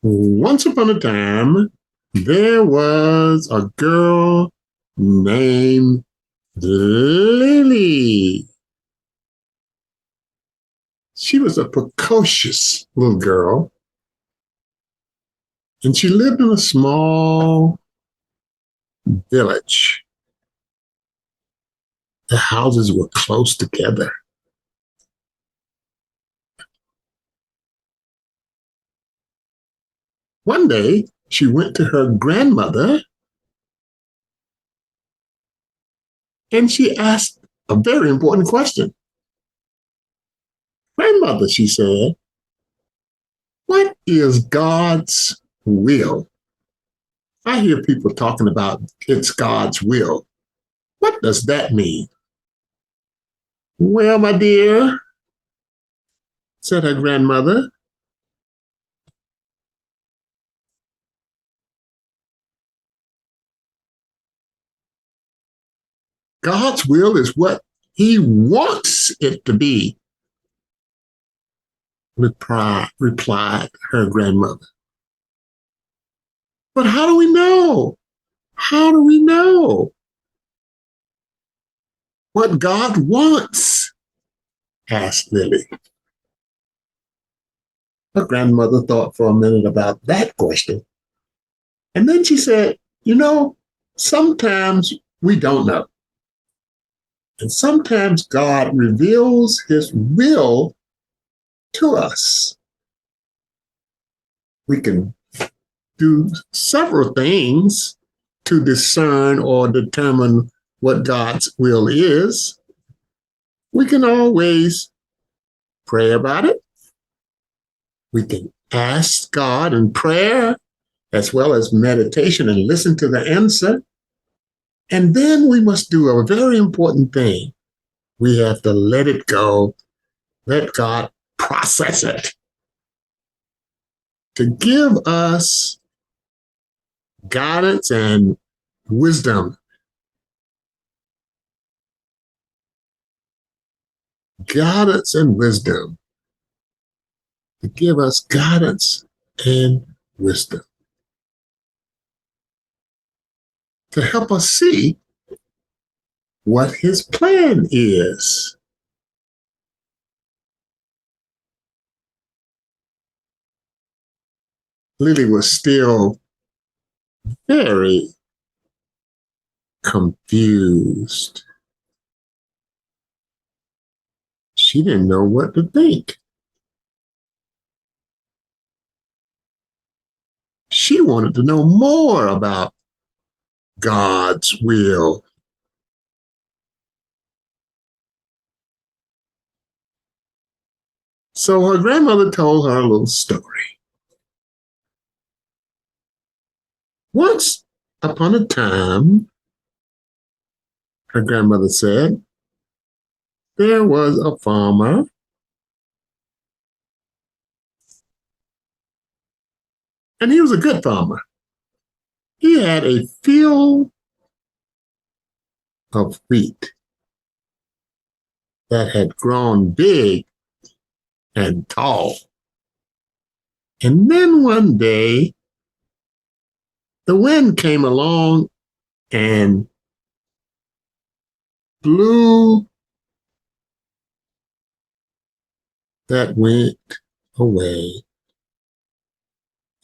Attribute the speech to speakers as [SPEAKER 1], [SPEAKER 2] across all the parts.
[SPEAKER 1] Once upon a time, there was a girl named Lily. She was a precocious little girl, and she lived in a small village. The houses were close together. One day, she went to her grandmother and she asked a very important question. Grandmother, she said, what is God's will? I hear people talking about it's God's will. What does that mean? Well, my dear, said her grandmother, God's will is what he wants it to be, replied her grandmother. But how do we know? How do we know what God wants? Asked Lily. Her grandmother thought for a minute about that question. And then she said, sometimes we don't know. And sometimes God reveals his will to us. We can do several things to discern or determine what God's will is. We can always pray about it. We can ask God in prayer as well as meditation and listen to the answer. And then we must do a very important thing. We have to let it go, let God process it to give us guidance and wisdom. Guidance and wisdom. To give us guidance and wisdom. To help us see what his plan is. Lily was still very confused. She didn't know what to think. She wanted to know more about God's will. So her grandmother told her a little story. Once upon a time, her grandmother said, there was a farmer and he was a good farmer. He had a field of wheat that had grown big and tall. And then one day, the wind came along and blew that wheat away.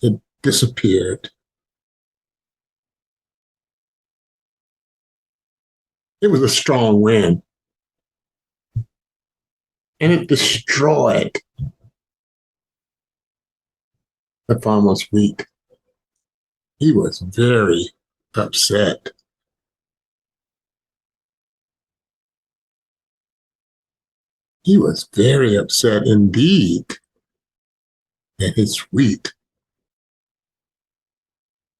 [SPEAKER 1] It disappeared. It was a strong wind, and it destroyed the farmer's wheat. He was very upset. He was very upset indeed that his wheat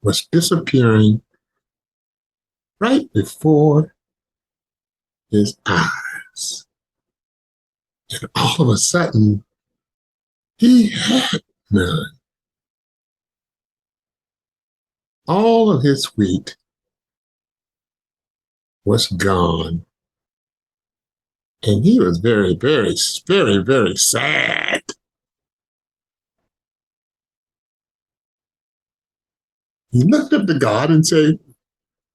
[SPEAKER 1] was disappearing right before his eyes. And all of a sudden, he had none. All of his wheat was gone. And he was very, very, very, very sad. He looked up to God and said,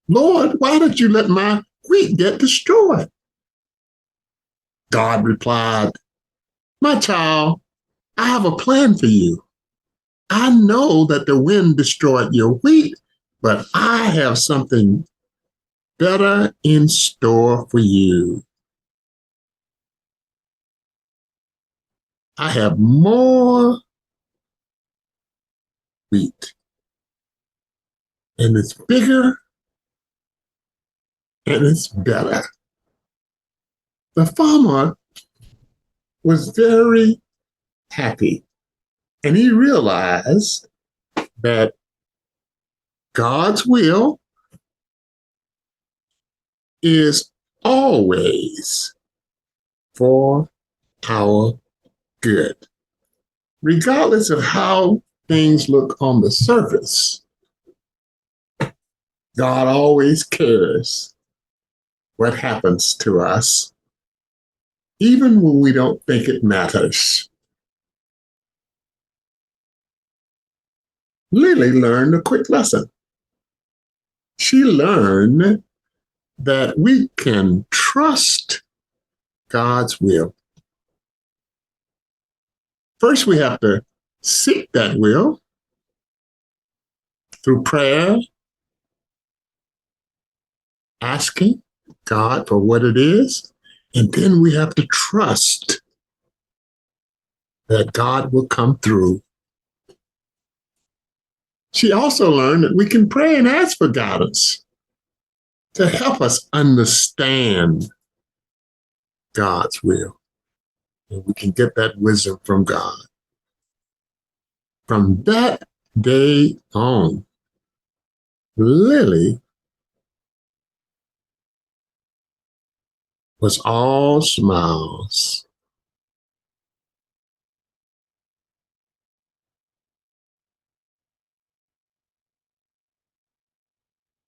[SPEAKER 1] Lord, why did you let my wheat get destroyed? God replied, my child, I have a plan for you. I know that the wind destroyed your wheat, but I have something better in store for you. I have more wheat, and it's bigger and it's better. The farmer was very happy, and he realized that God's will is always for our good. Regardless of how things look on the surface, God always cares what happens to us, even when we don't think it matters. Lily learned a quick lesson. She learned that we can trust God's will. First, we have to seek that will through prayer, asking God for what it is, and then we have to trust that God will come through. She also learned that we can pray and ask for guidance to help us understand God's will. And we can get that wisdom from God. From that day on, Lily was all smiles.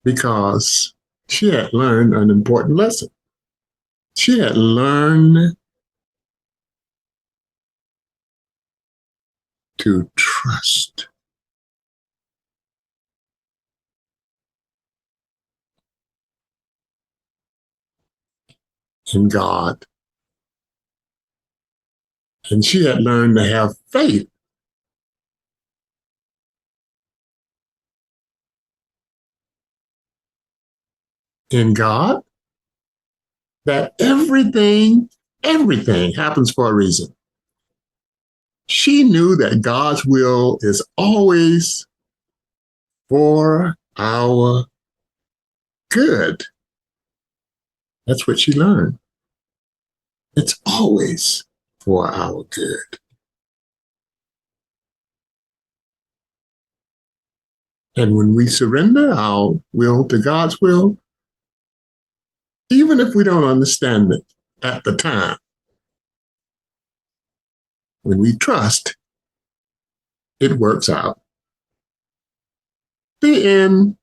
[SPEAKER 1] Because she had learned an important lesson. She had learned to trust in God. And she had learned to have faith in God, that everything happens for a reason. She knew that God's will is always for our good. That's what she learned. It's always for our good. And when we surrender our will to God's will, even if we don't understand it at the time, when we trust, it works out. The end.